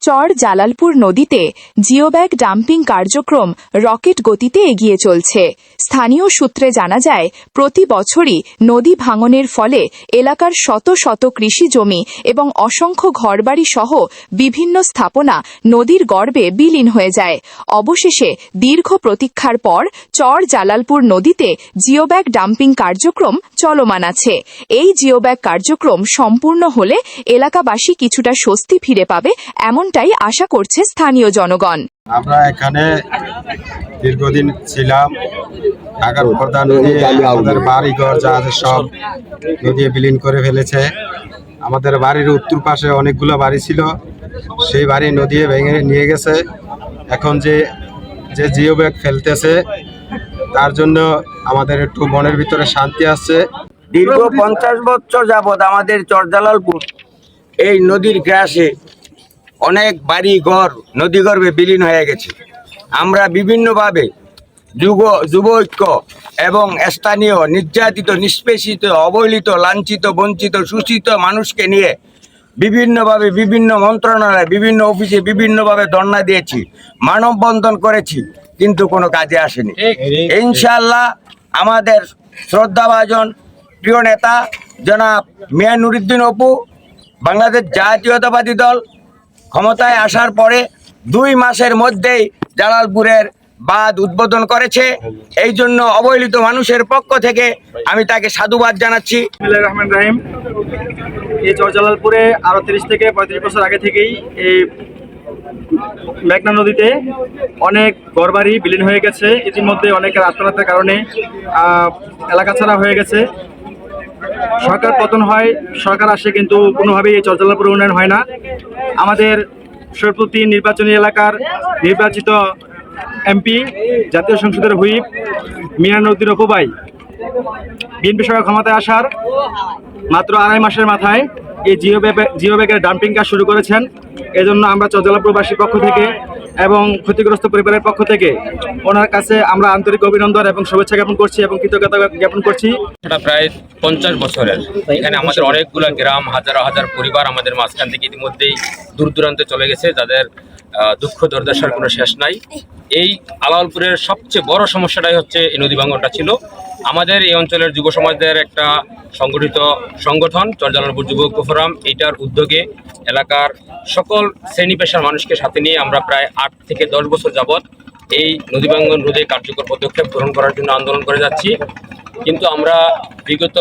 চর জালালপুর নদীতে geobag dumping কার্যক্রম rocket গতিতে এগিয়ে চলছে। স্থানীয় সূত্রে জানা যায়, প্রতি বছরই নদী ভাঙনের ফলে এলাকার শত শত কৃষি জমি এবং অসংখ্য ঘরবাড়ি সহ বিভিন্ন স্থাপনা নদীর গর্ভে বিলীন হয়ে যায়। অবশেষে দীর্ঘ প্রতীক্ষার পর চর জালালপুর নদীতে জিওব্যাগ ডাম্পিং কার্যক্রম চলমান আছে। এই জিওব্যাগ কার্যক্রম সম্পূর্ণ হলে এলাকাবাসী কিছুটা স্বস্তি ফিরে পাবে, এমনটাই আশা করছে স্থানীয় জনগণ। আমরা এখানে দীর্ঘদিন ছিলাম। ঢাকার প্রধান নদী আমাদের বাড়িঘর যা আছে সব নদী বিলীন করে ফেলেছে। আমাদের বাড়ির উত্তর পাশে অনেকগুলো বাড়ি ছিল, সেই বাড়ি নদী ভেঙে নিয়ে গেছে। এখন যে জিওব্যাগ ফেলতেছে তার জন্য আমাদের একটু মনের ভিতরে শান্তি আসছে। দীর্ঘ 50 বছর যাবৎ আমাদের চরজালালপুর এই নদীর গ্রাসে অনেক বাড়ি ঘর নদীগর্ভে বিলীন হয়ে গেছে। আমরা বিভিন্নভাবে যুব ঐক্য এবং স্থানীয় নির্যাতিত, নিষ্পেষিত, অবহেলিত, লাঞ্ছিত, বঞ্চিত, শোষিত মানুষকে নিয়ে বিভিন্নভাবে বিভিন্ন মন্ত্রণালয়, বিভিন্ন অফিসে বিভিন্নভাবে ধর্ণা দিয়েছি, মানববন্ধন করেছি, কিন্তু কোনো কাজে আসেনি। ইনশাআল্লাহ আমাদের শ্রদ্ধাভাজন প্রিয় নেতা জনাব মিয়া নুরুদ্দিন অপু বাংলাদেশ জাতীয়তাবাদী দল ক্ষমতায় আসার পরে 2 মাসের মধ্যেই জালালপুরের বাঁধ উদ্বোধন করেছে। এই জন্য অবহেলিত মানুষের পক্ষ থেকে আমি তাকে সাধুবাদ জানাচ্ছি। বিসমিল্লাহির রহমানির রহিম। এই চরজালালপুরে আরও 30 থেকে 35 বছর আগে থেকেই এই মেঘনা নদীতে অনেক ঘরবাড়ি বিলীন হয়ে গেছে। ইতিমধ্যে অনেকের আত্মহত্যার কারণে এলাকা ছাড়া হয়ে গেছে। সরকার পতন হয়, সরকার আসে, কিন্তু কোনোভাবেই এই চরজালালপুর উন্নয়ন হয় না। আমাদের সরপতি নির্বাচনী এলাকার নির্বাচিত এমপি, জাতীয় সংসদের হুইপ মিয়া নুরুদ্দিন অপু ভাই বিএনপি সরকার ক্ষমতায় আসার মাত্র 2.5 মাসের মাথায় এই জিওব্যাগের ডাম্পিং কাজ শুরু করেছেন। এজন্য আমরা চরজালালপুরবাসীর পক্ষ থেকে এবং ক্ষতিগ্রস্ত পরিবারের পক্ষ থেকে ওনার কাছে আমরা আন্তরিক অভিনন্দন এবং শুভেচ্ছা জ্ঞাপন করছি এবং কৃতজ্ঞতা জ্ঞাপন করছি। এটা প্রায় 50 বছরের। এখানে আমাদের অনেকগুলো গ্রাম, হাজার হাজার পরিবার আমাদের মাঝখান থেকে ইতিমধ্যেই দূর দূরান্তে চলে গেছে, যাদের দুঃখ দুর্দশার কোনো শেষ নাই। এই আলাওলপুরের সবচেয়ে বড় সমস্যাটাই হচ্ছে এই নদী ভাঙনটা ছিল। আমাদের এই অঞ্চলের যুব সমাজের একটা সংগঠিত সংগঠন চরজালালপুর যুব ঐক্য ফোরাম, এইটার উদ্যোগে এলাকার সকল শ্রেণী পেশার মানুষকে সাথে নিয়ে আমরা প্রায় 8 থেকে 10 বছর যাবৎ এই নদী ভাঙন রোধে কার্যকর পদক্ষেপ গ্রহণ করার জন্য আন্দোলন করে যাচ্ছি। কিন্তু আমরা বিগত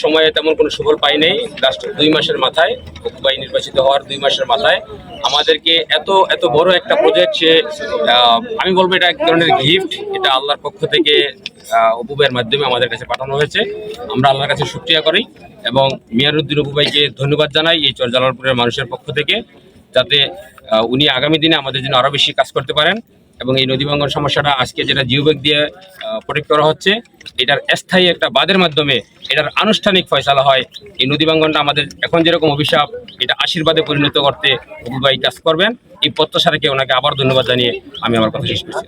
সময়ে তেমন কোনো সুফল পাই নাই। লাস্ট 2 মাসের মাথায়, অপু ভাই নির্বাচিত হওয়ার 2 মাসের মাথায় আমাদেরকে এত বড় একটা প্রজেক্ট, আমি বলবো এটা এক ধরনের গিফট। এটা আল্লাহর পক্ষ থেকে অপু ভাইয়ের মাধ্যমে আমাদের কাছে পাঠানো হয়েছে। আমরা আল্লাহর কাছে শুকরিয়া করি এবং মিয়া নুরুদ্দিন অপু ভাইকে ধন্যবাদ জানাই এই চরজালালপুরের মানুষের পক্ষ থেকে, যাতে উনি আগামী দিনে আমাদের জন্য আরও বেশি কাজ করতে পারেন। এবং এই নদী ভাঙন সমস্যাটা আজকে যেটা জিওব্যাগ দিয়ে প্রোটেক্ট করা হচ্ছে, এটার স্থায়ী একটা বাঁধের মাধ্যমে এটার আনুষ্ঠানিক ফয়সালা হয়। এই নদী ভাঙনটা আমাদের এখন যেরকম অভিশাপ, এটা আশীর্বাদে পরিণত করতে অপু ভাই কাজ করবেন। এই প্রত্যাশা রেখে ওনাকে আবার ধন্যবাদ জানিয়ে আমি আমার কথা শেষ করছি।